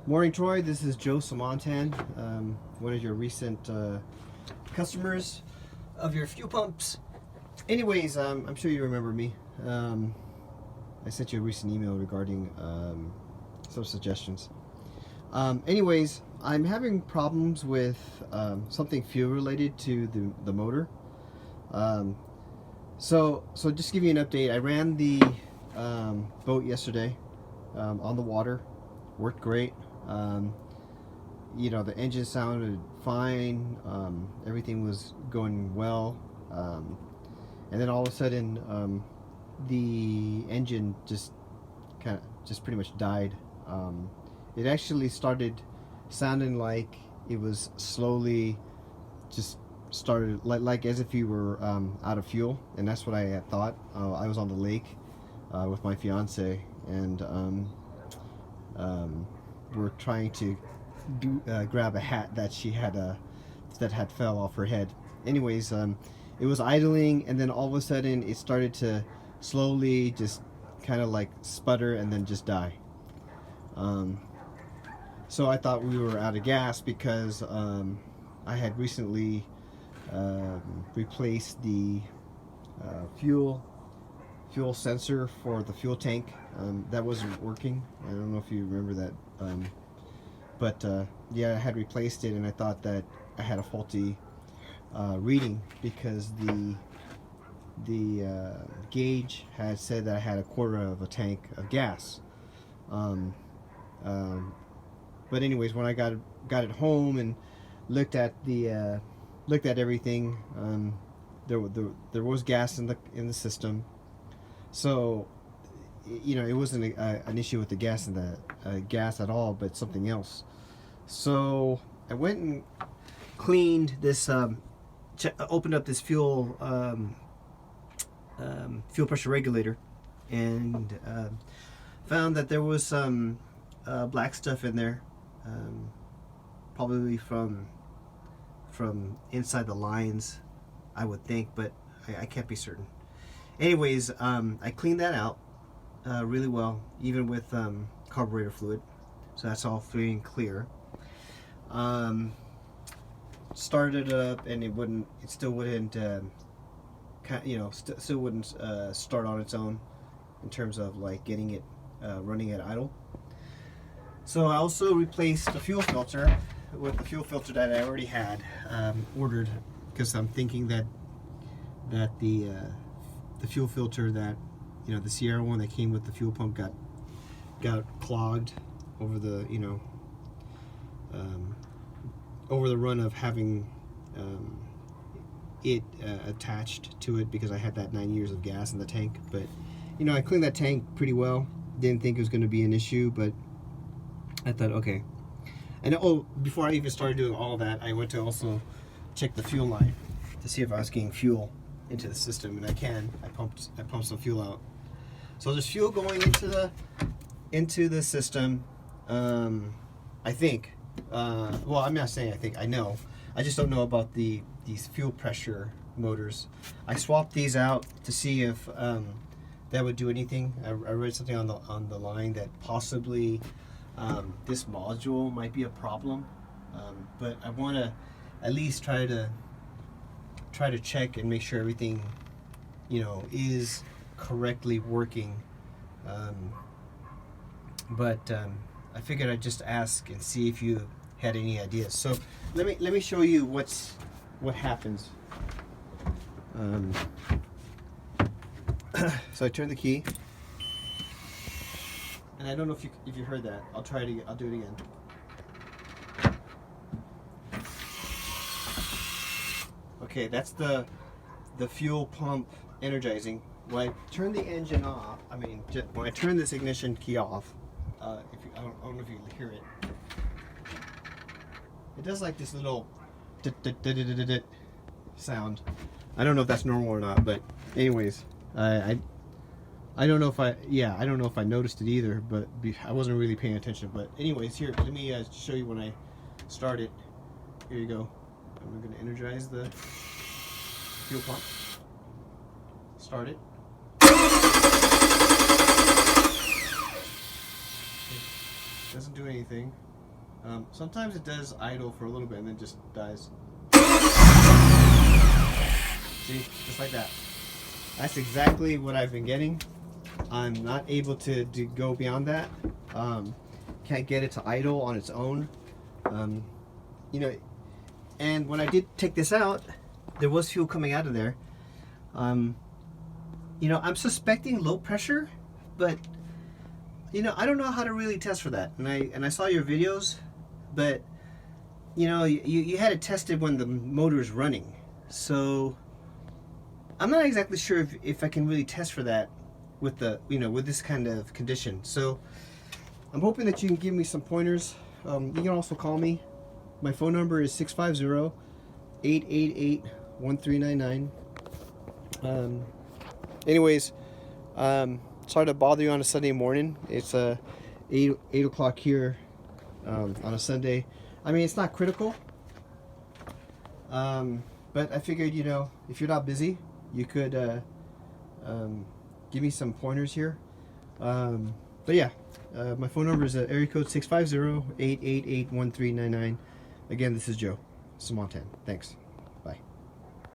Morning, Troy. This is Joe Samontan, one of your recent customers of your fuel pumps. Anyways, I'm sure you remember me. I sent you a recent email regarding some suggestions. Anyways, I'm having problems with something fuel related to the motor. So just to give you an update, I ran the boat yesterday on the water. Worked great. You know, the engine sounded fine. Everything was going well. And then all of a sudden, the engine just pretty much died. It actually started sounding like it was slowly just started like as if you were out of fuel, and that's what I had thought. I was on the lake with my fiance, and we're trying to grab a hat that she had that had fell off her head. Anyways, it was idling, and then all of a sudden it started to slowly just kind of like sputter and then just die. So I thought we were out of gas because I had recently replaced the fuel sensor for the fuel tank. That wasn't working. I don't know if you remember that, but yeah, I had replaced it, and I thought that I had a faulty reading because the gauge had said that I had a quarter of a tank of gas. But anyways, when I got it home and looked at everything, there was gas in the system. So, you know, it wasn't an issue with the gas in the gas at all, but something else. So I went and cleaned this, opened up this fuel pressure regulator, and found that there was some black stuff in there, probably from inside the lines, I would think, but I can't be certain. Anyways, I cleaned that out really well, even with carburetor fluid, so that's all free and clear. Started it up, and it still wouldn't start on its own in terms of like getting it running at idle. So I also replaced the fuel filter with the fuel filter that I already had ordered, because I'm thinking that the fuel filter that, you know, the Sierra one that came with the fuel pump got clogged over the, you know, over the run of having it attached to it, because I had that 9 years of gas in the tank. But, you know, I cleaned that tank pretty well. Didn't think it was going to be an issue, but I thought, okay. And before I even started doing all that, I went to also check the fuel line to see if I was getting fuel into the system, and I pumped some fuel out. So there's fuel going into the system. I think. Well, I'm not saying I think. I know. I just don't know about these fuel pressure motors. I swapped these out to see if that would do anything. I read something on the line that possibly this module might be a problem, but I want to at least try to check and make sure everything, you know, is correctly working. But I figured I'd just ask and see if you had any ideas. So let me show you what happens. So I turn the key, and I don't know if you heard that. I'll do it again. Okay, that's the fuel pump energizing. When I turn the engine off, when I turn this ignition key off, I don't know if you can hear it. It does like this little sound. I don't know if that's normal or not, but anyways, I don't know if I noticed it either, but I wasn't really paying attention. But anyways, here, let me show you when I start it. Here you go. I'm going to energize the fuel pump. Start it. Doesn't do anything. Sometimes it does idle for a little bit and then just dies. See, just like that. That's exactly what I've been getting. I'm not able to go beyond that. Can't get it to idle on its own. You know, and when I did take this out, there was fuel coming out of there. You know, I'm suspecting low pressure, but you know, I don't know how to really test for that. And I saw your videos, but you know, you had it tested when the motor is running. So I'm not exactly sure if I can really test for that with the, you know, with this kind of condition. So I'm hoping that you can give me some pointers. You can also call me. My phone number is 650-888-1399. Anyways, sorry to bother you on a Sunday morning. It's 8 o'clock here on a Sunday. I mean, it's not critical, but I figured, you know, if you're not busy, you could give me some pointers here. But yeah, my phone number is area code 650-888-1399. Again, this is Joe Samontan. Thanks.